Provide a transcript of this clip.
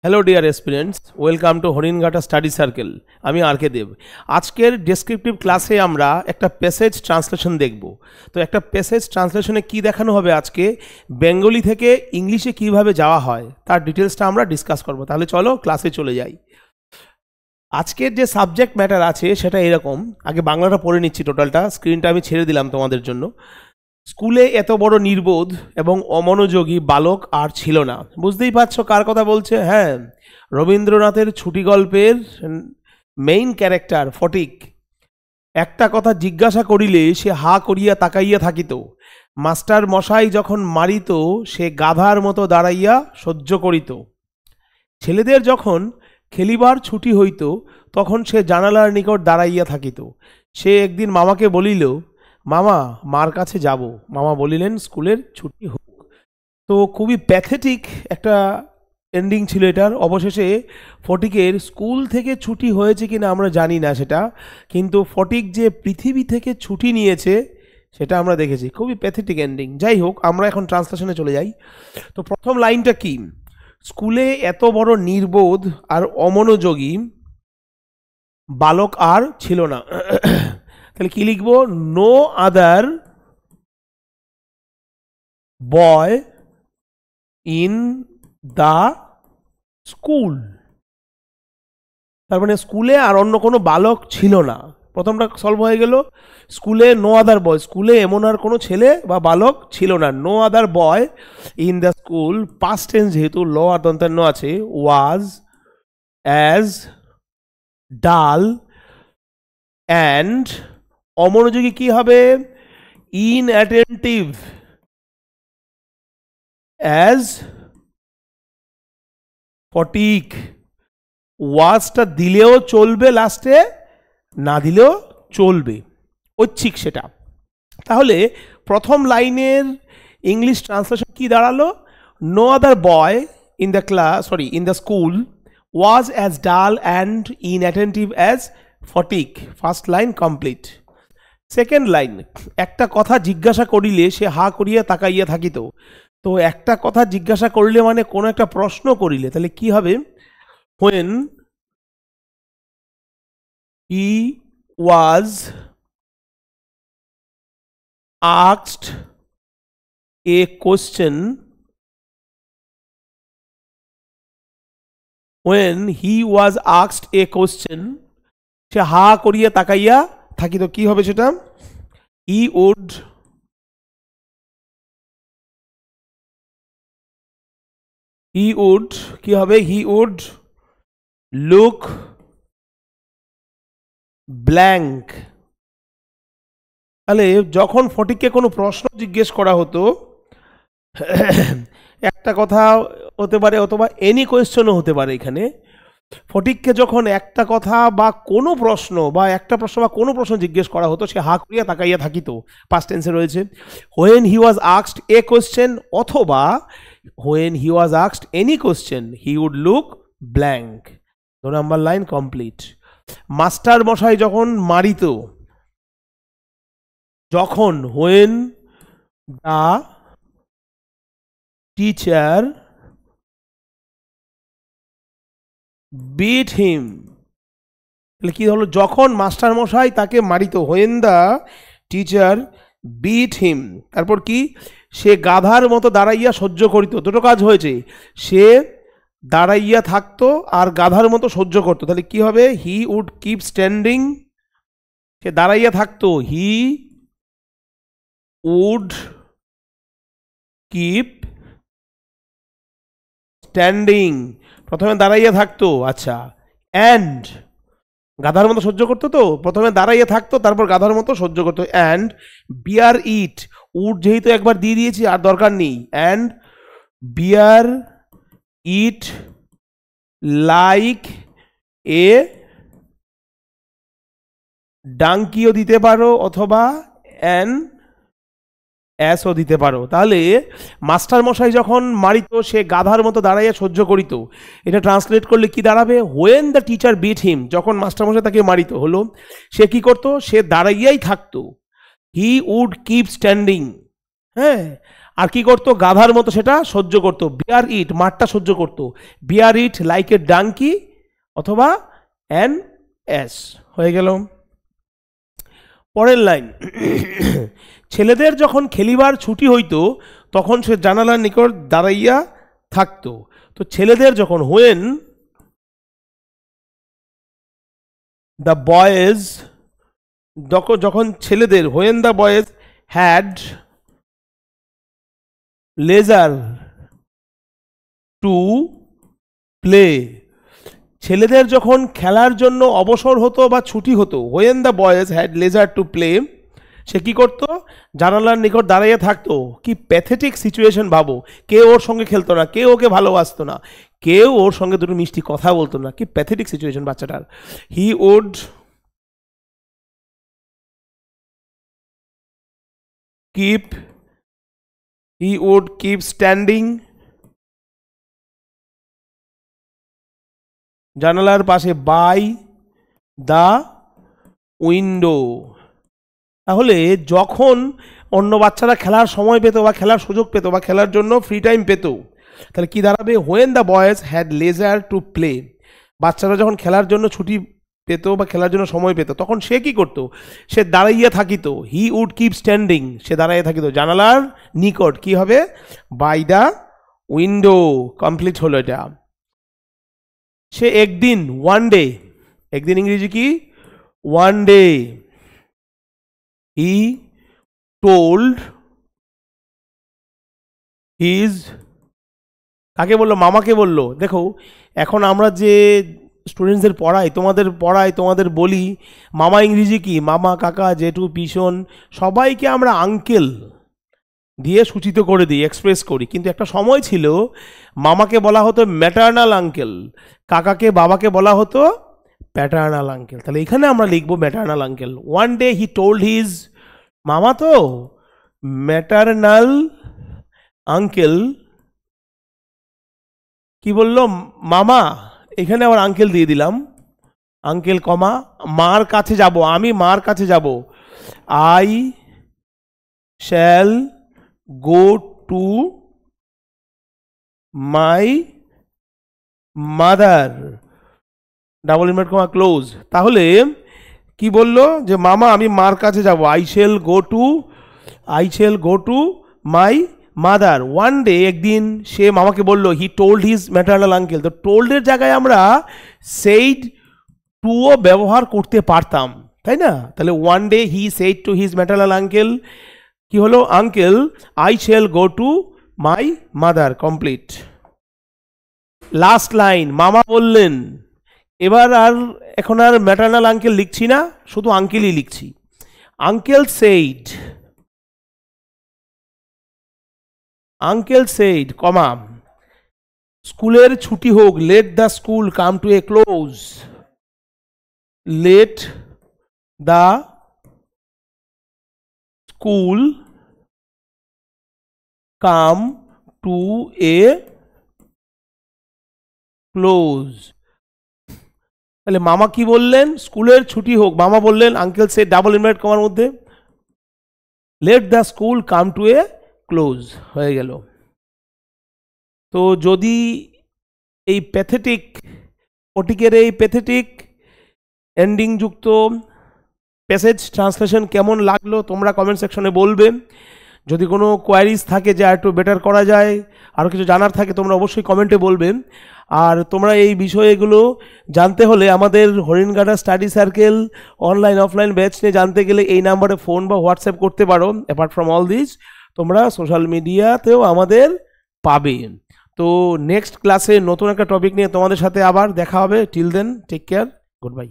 Hello dear aspirants, welcome to Haringhata study circle. আমি আর কে দেব। আজকের ডেসক্রিপটিভ ক্লাসে আমরা একটা প্যাসেজ ট্রান্সলেশন দেখব। তো একটা প্যাসেজ ট্রান্সলেশনে কি দেখানো হবে আজকে, বেঙ্গলি থেকে ইংলিশে কিভাবে যাওয়া হয় তার ডিটেলসটা আমরা ডিসকাস করব। তাহলে চলো ক্লাসে চলে যাই। আজকের যে সাবজেক্ট ম্যাটার আছে সেটা এরকম, আগে বাংলাটা পড়ে নিচ্ছি টোটালটা, স্ক্রিনটা আমি ছেড়ে দিলাম তোমাদের জন্য। স্কুলে এত বড় নির্বোধ এবং অমনোযোগী বালক আর ছিল না। বুঝতেই পারছো কার কথা বলছে? হ্যাঁ, রবীন্দ্রনাথের ছুটি গল্পের মেইন ক্যারেক্টার ফটিক। একটা কথা জিজ্ঞাসা করিলে সে হা করিয়া তাকাইয়া থাকিত। মাস্টার মশাই যখন মারিত সে গাধার মতো দাঁড়াইয়া সহ্য করিত। ছেলেদের যখন খেলিবার ছুটি হইত তখন সে জানালার নিকট দাঁড়াইয়া থাকিত। সে একদিন মামাকে বলিল, মামা, মার কাছে যাব। মামা বলিলেন, স্কুলের ছুটি হোক। তো খুবই প্যাথেটিক একটা এন্ডিং ছিল এটার। অবশেষে ফটিকের স্কুল থেকে ছুটি হয়েছে কিনা আমরা জানি না সেটা, কিন্তু ফটিক যে পৃথিবী থেকে ছুটি নিয়েছে সেটা আমরা দেখেছি। খুবই প্যাথেটিক এন্ডিং। যাই হোক, আমরা এখন ট্রান্সলেশনে চলে যাই। তো প্রথম লাইনটা কি? স্কুলে এত বড় নির্বোধ আর অমনোযোগী বালক আর ছিল না। তাহলে কি লিখবো? No other boy in the school. তার মানে স্কুলে আর অন্য কোনো বালক ছিল না। প্রথমটা সলভ হয়ে গেল। স্কুলে নো আদার বয়, স্কুলে এমন আর কোনো ছেলে বা বালক ছিল না। No other boy in the school, past tense যেহেতু, ল আর দন্তান্ন আছে, ওয়াজ অ্যাজ ডাল অ্যান্ড, অমনোযোগী কি হবে? ইনঅ্যাটেন্টিভ অ্যাজ ফটিক। ওয়াজটা দিলেও চলবে, লাস্টে না দিলেও চলবে, ঐচ্ছিক সেটা। তাহলে প্রথম লাইনের ইংলিশ ট্রান্সলেশন কি দাঁড়ালো? No other boy in the class, in the school was as dull and inattentive as Phatik. First line complete. Second line, একটা কথা জিজ্ঞাসা করিলে সে হা করিয়া তাকাইয়া থাকিত। তো একটা কথা জিজ্ঞাসা করলে মানে কোনো একটা প্রশ্ন করিলে, তাহলে কি হবে? when he was asked a question, when he was asked a question, সে হা করিয়া তাকাইয়া থাকিত। কি হবে সেটা? he would কি হবে? he would look blank। তাহলে যখন ফটিককে কোনো প্রশ্ন জিজ্ঞেস করা হতো, একটা কথা হতে পারে অথবা এনি কোয়েশ্চনও হতে পারে। এখানে ফটিককে যখন একটা কথা বা কোনো প্রশ্ন বা একটা প্রশ্ন বা কোনো প্রশ্ন জিজ্ঞেস করা হতো সে হা করিয়া তাকাইয়া থাকিত। পাস্ট টেন্সে রয়েছে। when he was asked a question অথবা when he was asked any question he would look blank। 2 number line complete. Master মশাই যখন মারিত, যখন when the teacher beat him, তাহলে কি হলো? যখন মাস্টার মশাই তাকে মারিত, when the teacher beat him। তারপর কি? সে গাধার মতো দাঁড়াইয়া সহ্য করিত। দুটো কাজ হয়েছে, সে দাঁড়াইয়া থাকতো আর গাধার মতো সহ্য করতো। তাহলে কি হবে? He would keep standing. সে দাঁড়াইয়া থাকতো, হি উড কিপ স্ট্যান্ডিং। প্রথমে দাঁড়াইয়া থাকতো, আচ্ছা, অ্যান্ড গাধার মতো সহ্য করতো। তো প্রথমে দাঁড়াইয়া থাকতো, তারপর গাধার মতো সহ্য করতো। অ্যান্ড বিয়ার ইট, উড যেহেতু একবার দিয়ে দিয়েছি আর দরকার নেই। And beer it like a ডাঙ্কিও দিতে পারো অথবা অ্যান অ্যাসও দিতে পারো। তাহলে মাস্টার মশাই যখন মারিত সে গাধার মতো দাঁড়াইয়া সহ্য করিত। এটা ট্রান্সলেট করলে কি দাঁড়াবে? when the teacher beat him, যখন মাস্টার মশাই তাকে মারিত হলো, সে কি করতো? সে দাঁড়াইয়াই থাকতো। he would keep standing। হ্যাঁ, আর কি করতো, গাধার মতো সেটা সহ্য করতো। বিয়ার ইট, মাঠটা সহ্য করতো। বিয়ার ইট লাইক এ ডাঙ্কি অথবা অ্যান অ্যাস। হয়ে গেল। পরের লাইন, ছেলেদের যখন খেলিবার ছুটি হইতো তখন সে জানালার নিকট দাঁড়াইয়া থাকতো। তো ছেলেদের যখন, হোয়েন দ্য বয়েজ, যখন ছেলেদের, when the boys had leisure to play, ছেলেদের যখন খেলার জন্য অবসর হতো বা ছুটি হতো, when the boys had leisure to play, সে কি করতো, জানালার নিকট দাঁড়িয়ে থাকতো। কি প্যাথেটিক সিচুয়েশন ভাবো, কেউ ওর সঙ্গে খেলতো না, কেউ ওকে ভালোবাসতো না, কেউ ওর সঙ্গে দুটো মিষ্টি কথা বলতো না। কি প্যাথেটিক সিচুয়েশন বাচ্চাটার। হি উড কিপ স্ট্যান্ডিং, জানালার পাশে, বাই দ্য উইন্ডো। তাহলে যখন অন্য বাচ্চারা খেলার সময় পেত বা খেলার সুযোগ পেত বা খেলার জন্য ফ্রি টাইম পেত, তাহলে কি দাঁড়াবে, when the boys had leisure to play, বাচ্চারা যখন খেলার জন্য ছুটি পেত বা খেলার জন্য সময় পেত তখন সে কি করত, সে দাঁড়াইয়া থাকিত। হি উড কিপ স্ট্যান্ডিং, সে দাঁড়াইয়া থাকিত জানালার নিকট। কি হবে, বাই দ্য উইন্ডো। কমপ্লিট হলো এটা। সে একদিন, ওয়ান ডে, একদিন ইংরেজি কি, one day, he told his, কাকে বললো, মামাকে বললো। দেখো এখন আমরা যে স্টুডেন্টসদের তোমাদের বলি মামা ইংরেজি কি, মামা, কাকা, জেঠু, পিসন, সবাইকে আমরা আঙ্কেল দিয়ে সূচিত করে দিই, এক্সপ্রেস করি। কিন্তু একটা সময় ছিল মামাকে বলা হতো ম্যাটার্নাল আঙ্কেল, কাকাকে, বাবাকে বলা হতো প্যাটার্নাল আঙ্কেল। তাহলে এখানে আমরা লিখবো maternal uncle. One day he told his, মামা তো, ম্যাটার্নাল আঙ্কেল, কি বললো, মামা, এখানে আবার আঙ্কেল দিয়ে দিলাম, আঙ্কেল কমা, মার কাছে যাব, আমি মার কাছে যাব, I shall go to my mother, double inverted comma close. তাহলে কি বললো, যে মামা আমি মার কাছে যাব, I shall go to my mother. One day, একদিন সে মামাকে বলল, he told his maternal uncle. তো টোল্ডের জায়গায় আমরা সেইড টুও ব্যবহার করতে পারতাম, তাই না? তাহলে one day he said to his maternal uncle, কি হলো, uncle, I shall go to my mother. Complete. Last line, মামা বললেন। এবার এখন আর ম্যাটার্নাল আঙ্কেল লিখছি না, শুধু আঙ্কেলই লিখছি। আঙ্কেল সেইড, কমা, স্কুলের ছুটি হোক, let the school come to a close, let the school come to a close. তাহলে মামা কি বললেন, স্কুলের ছুটি হোক, মামা বললেন, আঙ্কেল সে, ডাবল ইনভার্টেড কমার মধ্যে, let the school come to a close. হয়ে গেল। তো যদি এই প্যাথেটিক পটিকের এই প্যাথেটিক এন্ডিং যুক্ত প্যাসেজ ট্রান্সলেশন কেমন লাগলো তোমরা কমেন্ট সেকশনে বলবে। যদি কোনো কোয়ারিজ থাকে যে আর একটু বেটার করা যায়, আরও কিছু জানার থাকে, তোমরা অবশ্যই কমেন্টে বলবে। আর তোমরা এই বিষয়গুলো জানতে হলে আমাদের Haringhata study circle online offline batch নিয়ে জানতে গেলে এই নাম্বারে ফোন বা হোয়াটসঅ্যাপ করতে পারো। অ্যাপার্ট ফ্রম অল দিস তোমরা সোশ্যাল মিডিয়াতেও আমাদের পাবে। তো নেক্সট ক্লাসে নতুন একটা টপিক নিয়ে তোমাদের সাথে আবার দেখা হবে। Till then take care, good by.